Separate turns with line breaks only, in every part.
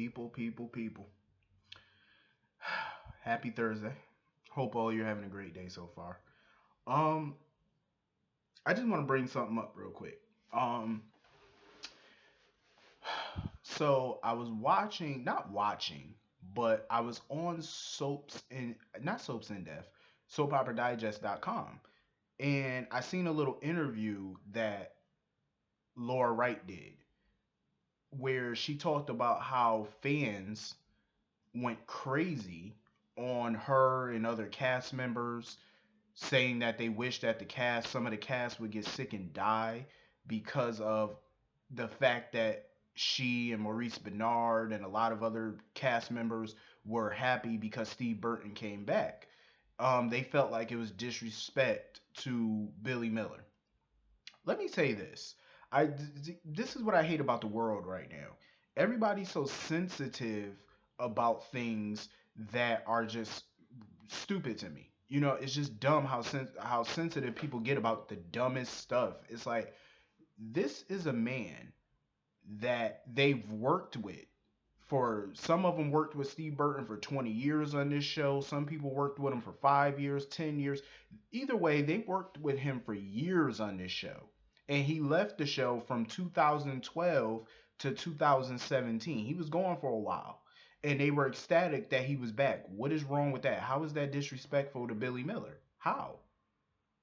People. Happy Thursday. Hope all you're having a great day so far. Um, I just want to bring something up real quick. Um, so I was watching, not watching, but I was on soaps in not soaps in depth, soapoperadigest.com, and I seen a little interview that Laura Wright did where she talked about how fans went crazy on her and other cast members, saying that they wish that some of the cast would get sick and die because of the fact that she and Maurice Bernard and a lot of other cast members were happy because Steve Burton came back. They felt like it was disrespect to Billy Miller. Let me say this. This is what I hate about the world right now. Everybody's so sensitive about things that are just stupid to me. It's just dumb how sensitive people get about the dumbest stuff. It's like this is a man that they've worked with. For some of them worked with Steve Burton for 20 years on this show. Some people worked with him for 5 years, 10 years. Either way, they worked with him for years on this show. And he left the show from 2012 to 2017. He was gone for a while. And they were ecstatic that he was back. What is wrong with that? How is that disrespectful to Billy Miller? How?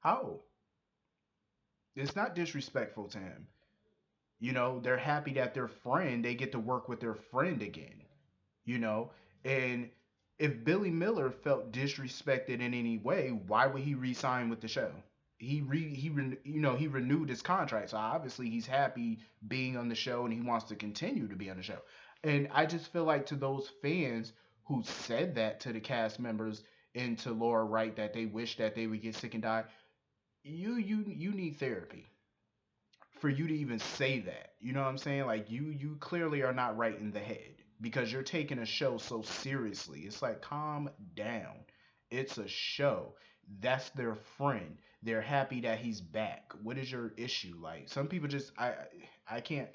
How? It's not disrespectful to him. They're happy that their friend, they get to work with their friend again, you know? And if Billy Miller felt disrespected in any way, why would he re-sign with the show? He renewed his contract, so obviously he's happy being on the show and he wants to continue to be on the show. And I just feel like to those fans who said that to the cast members and to Laura Wright that they wish that they would get sick and die, you need therapy for you to even say that. You know what I'm saying? Like you clearly are not right in the head because you're taking a show so seriously. It's like calm down. It's a show. That's their friend. They're happy that he's back. What is your issue? Like some people just I can't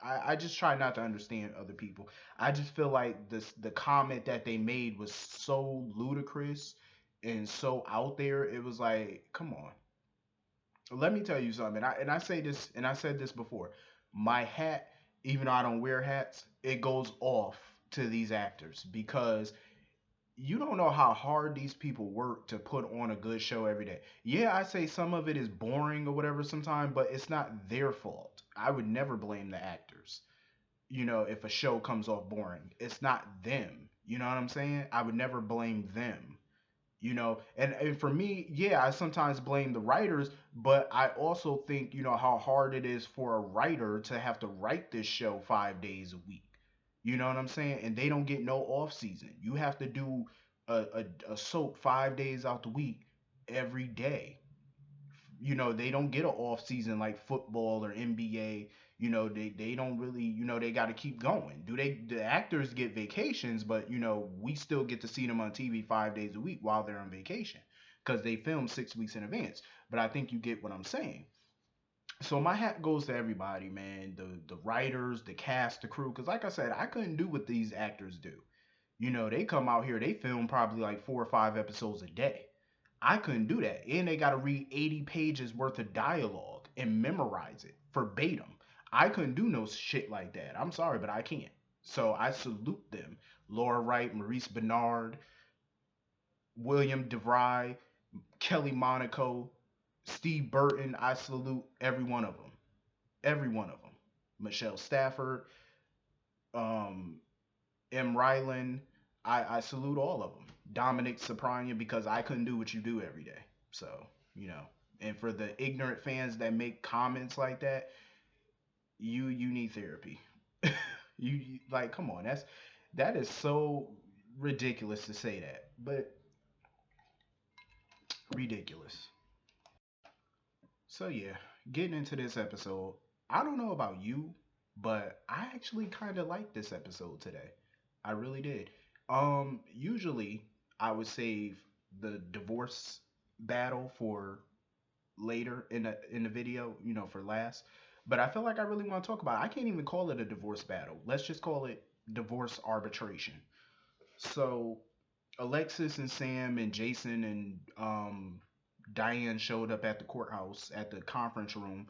I just try not to understand other people. I just feel like the comment that they made was so ludicrous and so out there. It was like, come on, let me tell you something. And I say this, and I said this before. My hat, even though I don't wear hats, it goes off to these actors because you don't know how hard these people work to put on a good show every day. Yeah, I say some of it is boring or whatever sometimes, but it's not their fault. I would never blame the actors. If a show comes off boring, it's not them. You know what I'm saying? I would never blame them. And for me, yeah, I sometimes blame the writers, but I also think how hard it is for a writer to have to write this show 5 days a week. You know what I'm saying? And they don't get no off season. You have to do a soap 5 days out the week every day. They don't get an off season like football or NBA. They don't really, they got to keep going. The actors get vacations, but we still get to see them on TV 5 days a week while they're on vacation because they film 6 weeks in advance. But I think you get what I'm saying. So my hat goes to everybody, man. The writers, the cast, the crew. Because like I said, I couldn't do what these actors do. They come out here, they film probably like 4 or 5 episodes a day. I couldn't do that. And they got to read 80 pages worth of dialogue and memorize it verbatim. I couldn't do no shit like that. I'm sorry, but I can't. So I salute them. Laura Wright, Maurice Bernard, William DeVry, Kelly Monaco, Steve Burton. I salute every one of them. Every one of them. Michelle Stafford, um, M. Ryland. I salute all of them. Dominic Soprano, because I couldn't do what you do every day. So, you know. And for the ignorant fans that make comments like that, you need therapy. Like, come on, that is so ridiculous to say that. But ridiculous. So yeah, getting into this episode, I don't know about you, but I actually kind of like this episode today. I really did. Usually I would save the divorce battle for later in the video, for last. But I feel like I really want to talk about it. I can't even call it a divorce battle. Let's just call it divorce arbitration. So Alexis and Sam and Jason and Diane showed up at the courthouse at the conference room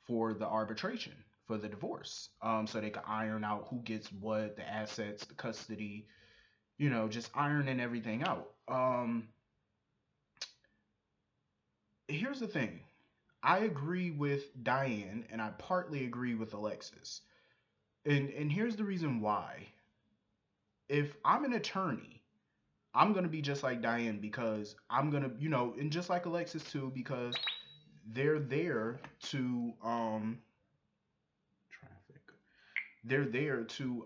for the arbitration for the divorce. So they could iron out who gets what, the assets, the custody, just ironing everything out. Here's the thing. I agree with Diane and I partly agree with Alexis. And here's the reason why. If I'm an attorney, I'm gonna be just like Diane because I'm gonna, and just like Alexis too, because they're there to traffic. They're there to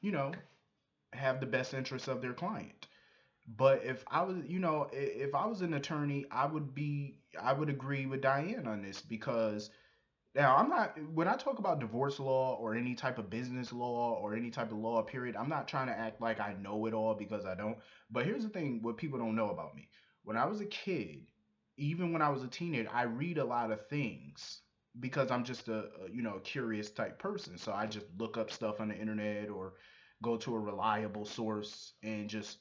you know, have the best interests of their client. But if I was, if I was an attorney, I would agree with Diane on this because now, I'm not, when I talk about divorce law or any type of business law or any type of law, period, I'm not trying to act like I know it all because I don't. But here's the thing what people don't know about me. When I was a kid, even when I was a teenager, I read a lot of things because I'm just a curious type person. So I just look up stuff on the internet or go to a reliable source and just,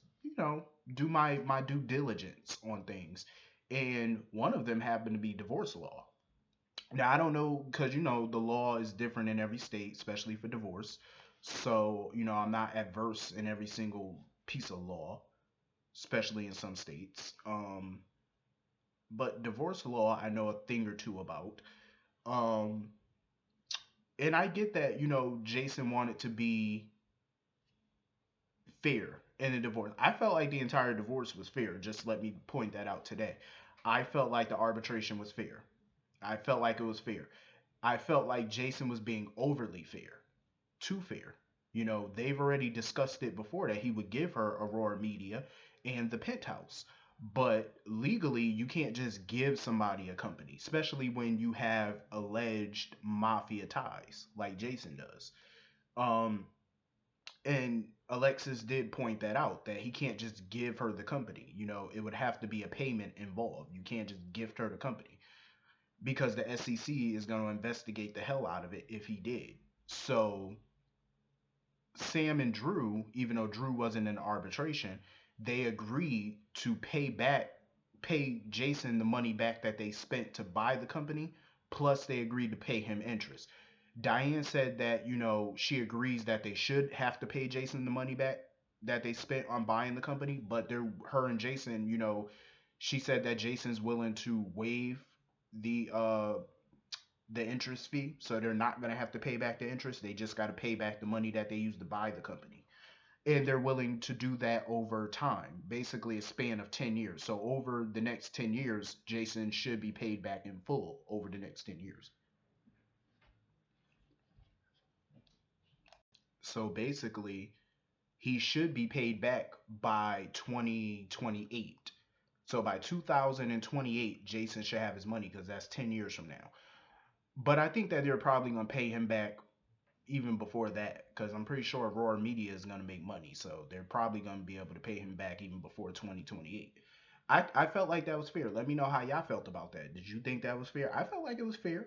do my due diligence on things. And one of them happened to be divorce law. Now I don't know because the law is different in every state, especially for divorce. So I'm not adverse in every single piece of law, especially in some states. But divorce law I know a thing or two about. Um, and I get that Jason wanted to be fair in the divorce. I felt like the entire divorce was fair. Just let me point that out today. I felt like the arbitration was fair. I felt like it was fair. I felt like Jason was being overly fair. Too fair. They've already discussed it before that he would give her Aurora Media and the penthouse. But legally, you can't just give somebody a company, especially when you have alleged mafia ties like Jason does. Um, and Alexis did point that out that he can't just give her the company. It would have to be a payment involved. You can't just gift her the company because the SEC is going to investigate the hell out of it if he did. So Sam and Drew, even though Drew wasn't in arbitration, they agreed to pay Jason the money back that they spent to buy the company, plus they agreed to pay him interest. Diane said that, she agrees that they should have to pay Jason the money back that they spent on buying the company, but her and Jason, she said that Jason's willing to waive the interest fee, so they're not going to have to pay back the interest. They just got to pay back the money that they used to buy the company. And they're willing to do that over time, basically a span of 10 years. So over the next 10 years, Jason should be paid back in full over the next 10 years. So basically, he should be paid back by 2028. So by 2028, Jason should have his money because that's 10 years from now. But I think that they're probably going to pay him back even before that because I'm pretty sure Aurora Media is going to make money. So they're probably going to be able to pay him back even before 2028. I felt like that was fair. Let me know how y'all felt about that. Did you think that was fair? I felt like it was fair.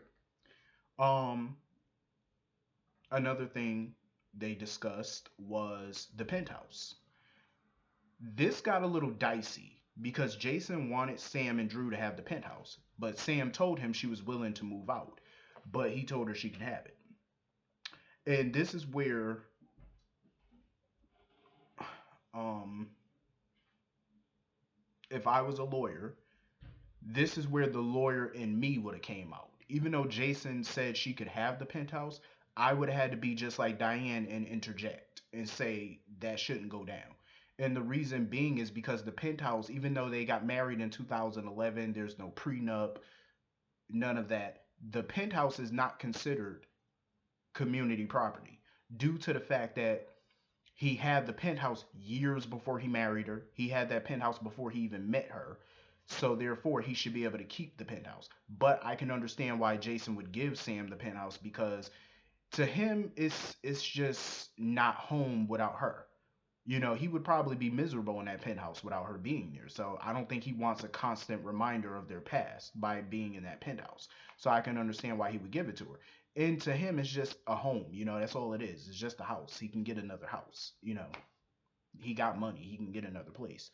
Um, Another thing they discussed was the penthouse. This got a little dicey because Jason wanted Sam and Drew to have the penthouse, but Sam told him she was willing to move out, but he told her she can have it. And this is where um if I was a lawyer, this is where the lawyer in me would have came out. Even though Jason said she could have the penthouse, I would have had to be just like Diane and interject and say that shouldn't go down. And the reason being is because the penthouse, even though they got married in 2011, there's no prenup, none of that. The penthouse is not considered community property due to the fact that he had the penthouse years before he married her. He had that penthouse before he even met her. So therefore, he should be able to keep the penthouse. But I can understand why Jason would give Sam the penthouse because to him, it's just not home without her. He would probably be miserable in that penthouse without her being there. So I don't think he wants a constant reminder of their past by being in that penthouse. So I can understand why he would give it to her. And to him, it's just a home. That's all it is. It's just a house. He can get another house. He got money. He can get another place.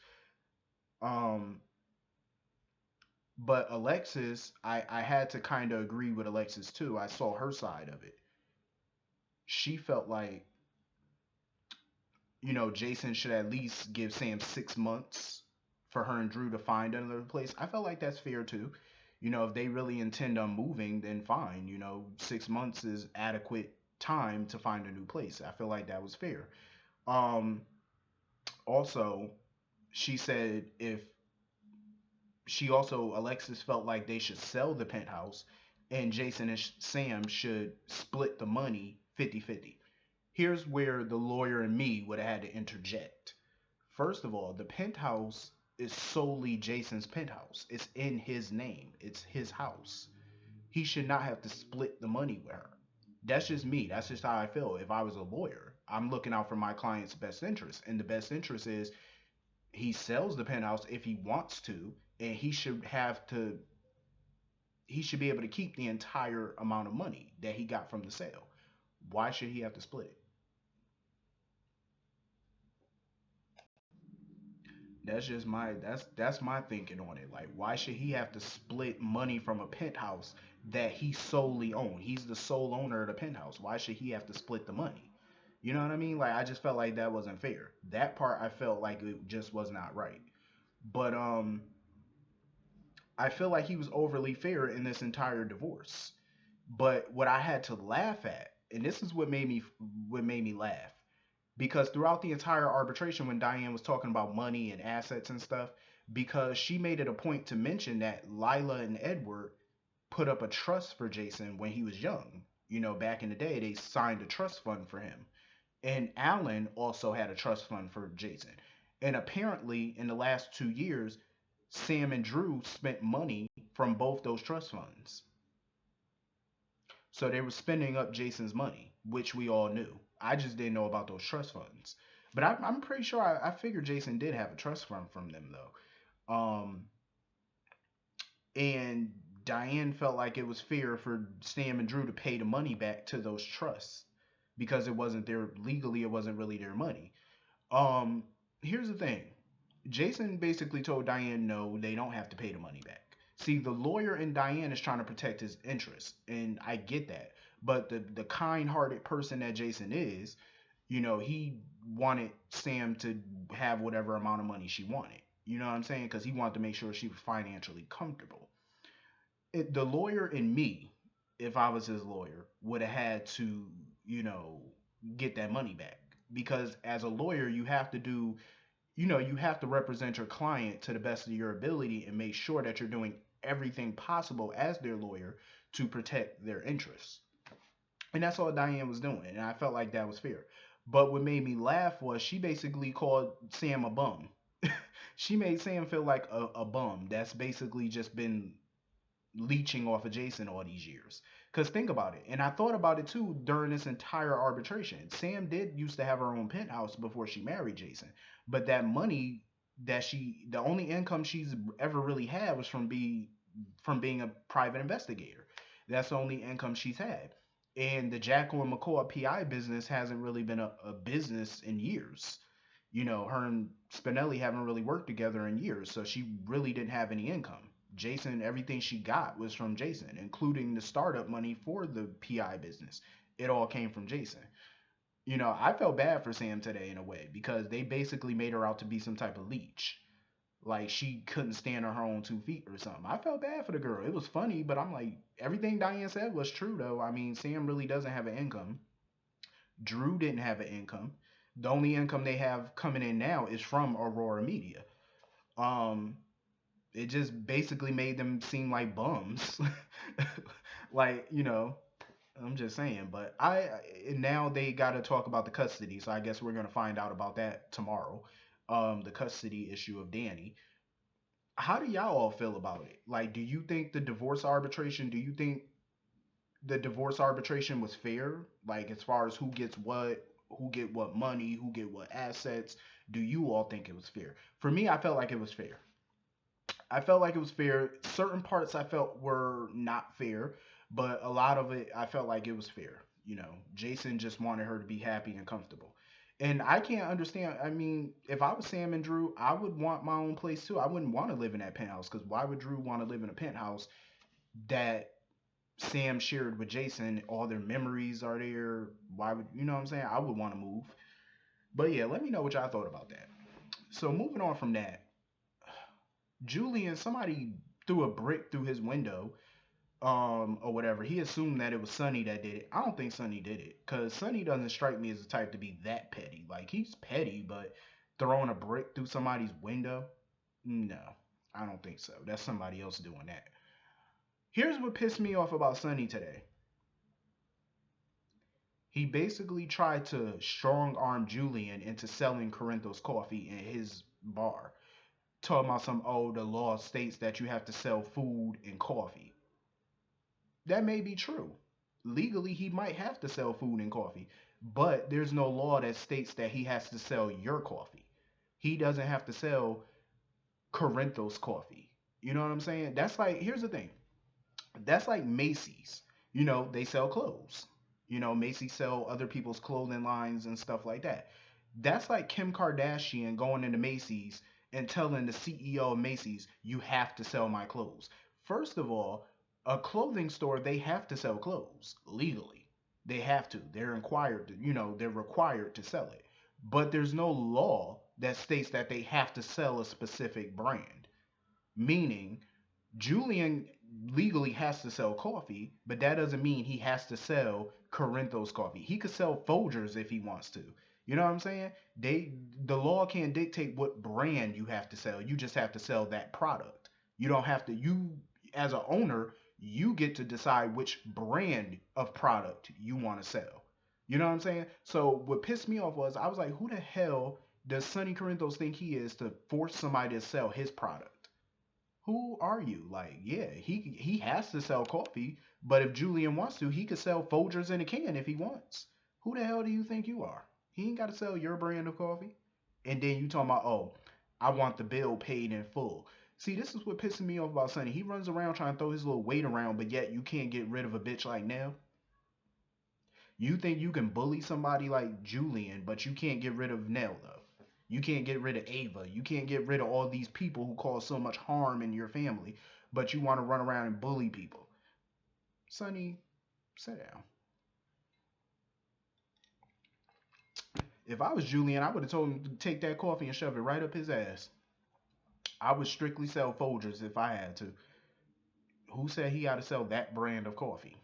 Um, but Alexis, I had to kind of agree with Alexis too. I saw her side of it. She felt like, Jason should at least give Sam 6 months for her and Drew to find another place. I felt like that's fair too. If they really intend on moving, then fine. 6 months is adequate time to find a new place. I feel like that was fair. Um, Also, she said if she also Alexis felt like they should sell the penthouse and Jason and Sam should split the money 50-50. Here's where the lawyer and me would have had to interject. First of all, the penthouse is solely Jason's penthouse. It's in his name. It's his house. He should not have to split the money with her. That's just me. That's just how I feel. If I was a lawyer, I'm looking out for my client's best interest. And the best interest is he sells the penthouse if he wants to, and he should be able to keep the entire amount of money that he got from the sale. Why should he have to split it? That's my thinking on it. Like, why should he have to split money from a penthouse that he solely owns? He's the sole owner of the penthouse. Why should he have to split the money? You know what I mean? Like, I just felt like that wasn't fair. That part I felt like it just was not right. But I feel like he was overly fair in this entire divorce. But what I had to laugh at, and this is what made me laugh, because throughout the entire arbitration, when Diane was talking about money and assets and stuff, because she made it a point to mention that Lila and Edward put up a trust for Jason when he was young. Back in the day, they signed a trust fund for him. And Alan also had a trust fund for Jason. And apparently, in the last 2 years, Sam and Drew spent money from both those trust funds. So they were spending up Jason's money, which we all knew. I just didn't know about those trust funds. But I'm pretty sure I figured Jason did have a trust fund from them though. And Diane felt like it was fair for Sam and Drew to pay the money back to those trusts because it wasn't their legally, it wasn't really their money. Um, Here's the thing. Jason basically told Diane no, they don't have to pay the money back. See, the lawyer in Diane is trying to protect his interests, and I get that. But the kind-hearted person that Jason is, he wanted Sam to have whatever amount of money she wanted. You know what I'm saying? Because he wanted to make sure she was financially comfortable. The lawyer in me, if I was his lawyer, would have had to, you know, get that money back. Because as a lawyer, you have to represent your client to the best of your ability and make sure that you're doing everything possible as their lawyer to protect their interests. And that's all Diane was doing. And I felt like that was fair. But what made me laugh was she basically called Sam a bum. She made Sam feel like a bum that's basically just been leeching off of Jason all these years. Because think about it, and I thought about it too during this entire arbitration. Sam did used to have her own penthouse before she married Jason, but that money the only income she's ever really had was from being a private investigator. That's the only income she's had. And the Jackal and McCoy PI business hasn't really been a business in years. Her and Spinelli haven't really worked together in years, so she really didn't have any income. Jason, everything she got was from Jason, including the startup money for the PI business. It all came from Jason. I felt bad for Sam today in a way because they basically made her out to be some type of leech. Like she couldn't stand on her own 2 feet or something. I felt bad for the girl. It was funny, but I'm like, everything Diane said was true though. I mean, Sam really doesn't have an income. Drew didn't have an income. The only income they have coming in now is from Aurora Media. Um, it just basically made them seem like bums. Like, I'm just saying. But now they got to talk about the custody, so I guess we're gonna find out about that tomorrow. The custody issue of Danny. How do y'all all feel about it? Like, do you think the divorce arbitration? Do you think the divorce arbitration was fair? Like, as far as who get what money, who get what assets? Do you all think it was fair? For me, I felt like it was fair. I felt like it was fair. Certain parts I felt were not fair, But a lot of it, I felt like it was fair. Jason just wanted her to be happy and comfortable. And I can't understand. I mean, if I was Sam and Drew, I would want my own place too. I wouldn't want to live in that penthouse because why would Drew want to live in a penthouse that Sam shared with Jason? All their memories are there. Why would, you know what I'm saying? I would want to move. But yeah, let me know what y'all thought about that. So moving on from that, Julian, somebody threw a brick through his window, or whatever. He assumed that it was Sonny that did it. I don't think Sonny did it, cause Sonny doesn't strike me as the type to be that petty. Like he's petty, but throwing a brick through somebody's window, no, I don't think so. That's somebody else doing that. Here's what pissed me off about Sonny today. He basically tried to strong arm Julian into selling Corinthos coffee in his bar. Talking about some, oh, the law states that you have to sell food and coffee. That may be true. Legally, he might have to sell food and coffee, but there's no law that states that he has to sell your coffee. He doesn't have to sell Corinthos coffee. You know what I'm saying? That's like, here's the thing. That's like Macy's. They sell clothes. Macy's sell other people's clothing lines and stuff like that. That's like Kim Kardashian going into Macy's and telling the CEO of Macy's, you have to sell my clothes. First of all, a clothing store, they have to sell clothes legally. They have to. They're required to sell it. But there's no law that states that they have to sell a specific brand. Meaning, Julian legally has to sell coffee, but that doesn't mean he has to sell Corinthos coffee. He could sell Folgers if he wants to. You know what I'm saying? The law can't dictate what brand you have to sell. You just have to sell that product. You don't have to you as a owner, you get to decide which brand of product you want to sell. You know what I'm saying? So what pissed me off was I was like, who the hell does Sonny Corinthos think he is to force somebody to sell his product? Who are you? Like, yeah, he has to sell coffee, but if Julian wants to, he could sell Folgers in a can if he wants. Who the hell do you think you are? He ain't got to sell your brand of coffee. And then you talking about, oh, I want the bill paid in full. See, this is what pisses me off about Sonny. He runs around trying to throw his little weight around, but yet you can't get rid of a bitch like Nell. You think you can bully somebody like Julian, but you can't get rid of Nell though. You can't get rid of Ava. You can't get rid of all these people who cause so much harm in your family, but you want to run around and bully people. Sonny, sit down. If I was Julian, I would have told him to take that coffee and shove it right up his ass. I would strictly sell Folgers if I had to. Who said he got to sell that brand of coffee?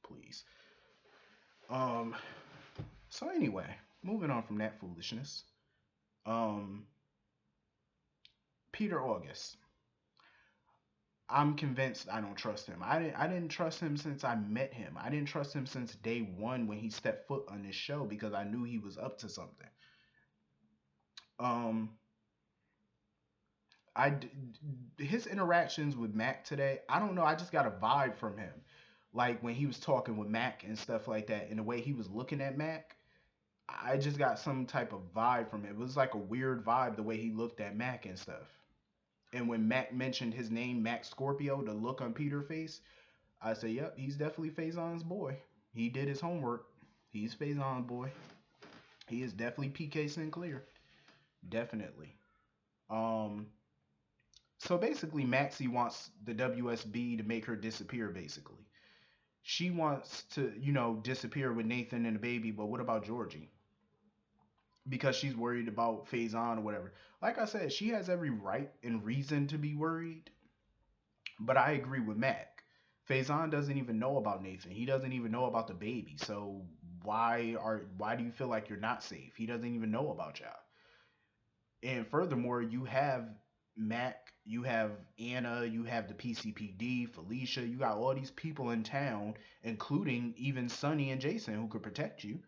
Please. Um. So anyway, moving on from that foolishness. Um. Peter August. I'm convinced I don't trust him. I didn't trust him since I met him. I didn't trust him since day one when he stepped foot on this show because I knew he was up to something. Um, I his interactions with Mac today, I don't know. I just got a vibe from him, like when he was talking with Mac and stuff like that, and the way he was looking at Mac. I just got some type of vibe from it. It was like a weird vibe the way he looked at Mac and stuff. And when Mac mentioned his name, Mac Scorpio, the look on Peter's face, I say, yep, he's definitely Faison's boy. He did his homework. He's Faison's boy. He is definitely PK Sinclair. Definitely. Um. So basically, Maxie wants the WSB to make her disappear. Basically, she wants to, disappear with Nathan and the baby. But what about Georgie? Because she's worried about Faison or whatever. Like I said, she has every right and reason to be worried. But I agree with Mac. Faison doesn't even know about Nathan. He doesn't even know about the baby. So why do you feel like you're not safe? He doesn't even know about y'all. And furthermore, you have Mac, you have Anna, you have the PCPD, Felicia, you got all these people in town, including even Sonny and Jason who could protect you.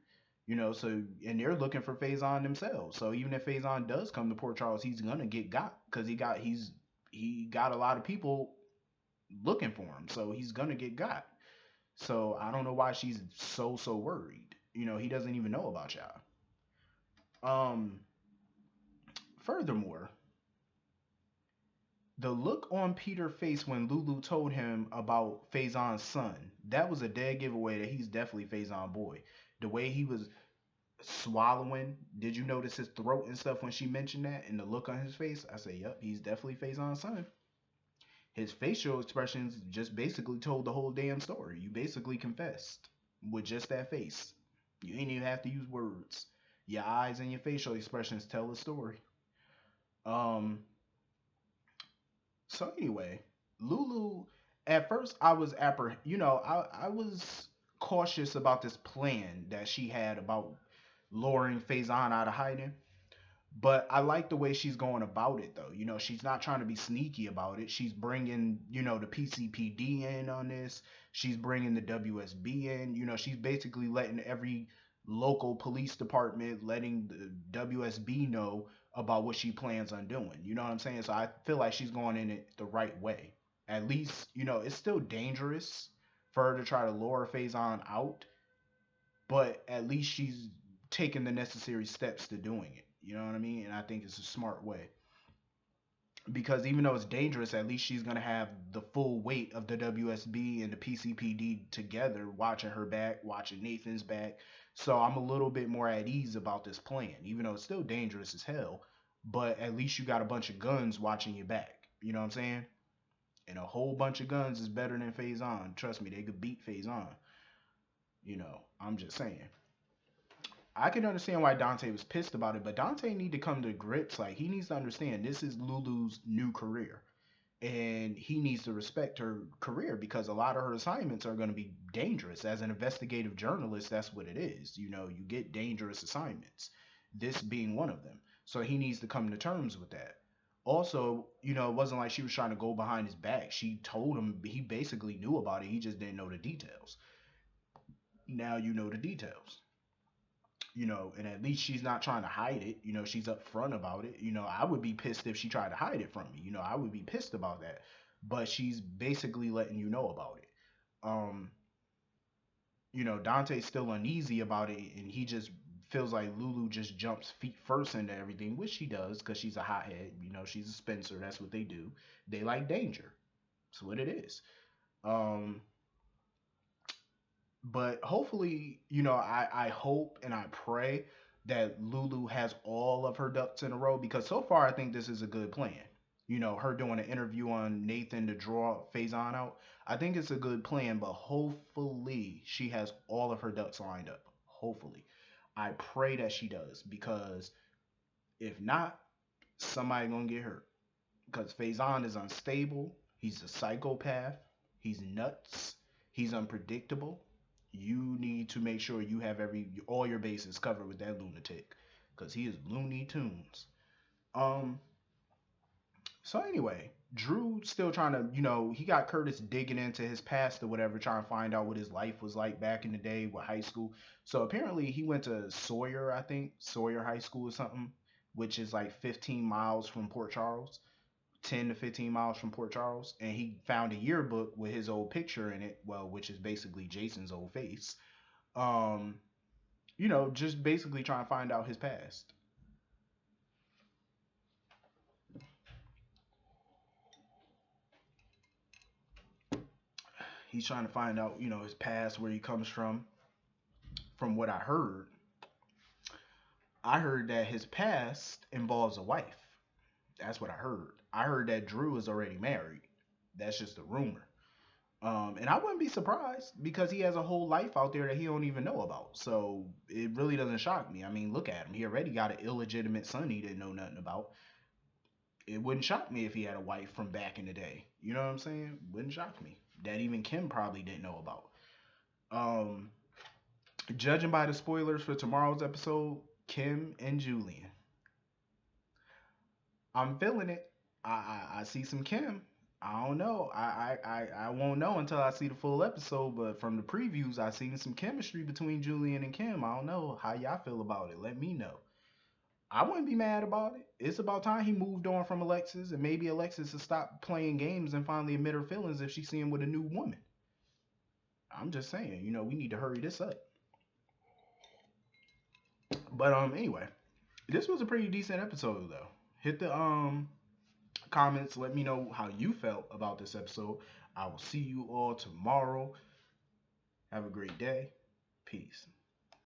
So and they're looking for Faison themselves. So even if Faison does come to Port Charles, he's gonna get got because he got a lot of people looking for him. So he's gonna get got. So I don't know why she's so worried. He doesn't even know about y'all. Um Furthermore, The look on Peter's face when Lulu told him about Faison's son, that was a dead giveaway that he's definitely Faison boy. The way he was swallowing, did you notice his throat and stuff when she mentioned that and the look on his face? I say, yep, he's definitely Faison's son. His facial expressions just basically told the whole damn story. You basically confessed with just that face. You ain't even have to use words. Your eyes and your facial expressions tell the story. Um, So anyway, Lulu. At first, I was I was cautious about this plan that she had about luring Faison out of hiding. But I like the way she's going about it, though. She's not trying to be sneaky about it. She's bringing, the PCPD in on this. She's bringing the WSB in. She's basically letting every local police department, letting the WSB know about what she plans on doing. You know what I'm saying? So I feel like she's going in it the right way. At least, it's still dangerous for her to try to lure Faison out, but at least she's taking the necessary steps to doing it. You know what I mean? And I think it's a smart way because even though it's dangerous, at least she's gonna have the full weight of the WSB and the PCPD together, watching her back, watching Nathan's back. So I'm a little bit more at ease about this plan, even though it's still dangerous as hell. But at least you got a bunch of guns watching your back. You know what I'm saying? And a whole bunch of guns is better than Faison. Trust me, they could beat Faison. I'm just saying. I can understand why Dante was pissed about it, but Dante need to come to grips. Like he needs to understand this is Lulu's new career, and he needs to respect her career because a lot of her assignments are going to be dangerous. As an investigative journalist, that's what it is. You get dangerous assignments. This being one of them. So he needs to come to terms with that. Also, it wasn't like she was trying to go behind his back. She told him he basically knew about it. He just didn't know the details. Now you know the details. And at least she's not trying to hide it. She's upfront about it. I would be pissed if she tried to hide it from me. I would be pissed about that. But she's basically letting you know about it. Um, Dante's still uneasy about it, and he just feels like Lulu just jumps feet first into everything, which she does because she's a hothead. She's a Spencer. That's what they do. They like danger. That's what it is. Um, but hopefully, I hope and I pray that Lulu has all of her ducks in a row because so far I think this is a good plan. Her doing an interview on Nathan to draw Faison out. I think it's a good plan, but hopefully she has all of her ducks lined up. Hopefully. I pray that she does because if not, somebody gonna get hurt because Faison is unstable. He's a psychopath. He's nuts. He's unpredictable. You need to make sure you have all your bases covered with that lunatic because he is Looney Tunes. Um. So anyway, Drew still trying to, he got Curtis digging into his past or whatever, trying to find out what his life was like back in the day with high school. So apparently he went to Sawyer, I think, Sawyer High School or something, which is like 15 miles from Port Charles. 10 to 15 miles from Port Charles, and he found a yearbook with his old picture in it, well, which is basically Jason's old face. Um, just basically trying to find out his past. He's trying to find out, his past, where he comes from. From what I heard that his past involves a wife. That's what I heard. I heard that Drew is already married. That's just a rumor. And I wouldn't be surprised because he has a whole life out there that he don't even know about. So it really doesn't shock me. I mean, look at him. He already got an illegitimate son he didn't know nothing about. It wouldn't shock me if he had a wife from back in the day. You know what I'm saying? Wouldn't shock me. That even Kim probably didn't know about. Um, Judging by the spoilers for tomorrow's episode, Kim and Julian. I'm feeling it. I see some Kim. I don't know. I won't know until I see the full episode. But from the previews, I seen some chemistry between Julian and Kim. I don't know how y'all feel about it. Let me know. I wouldn't be mad about it. It's about time he moved on from Alexis, and maybe Alexis will stop playing games and finally admit her feelings if she see him with a new woman. I'm just saying, we need to hurry this up. But anyway, this was a pretty decent episode though. Hit the comments. Let me know how you felt about this episode. I will see you all tomorrow. Have a great day. Peace.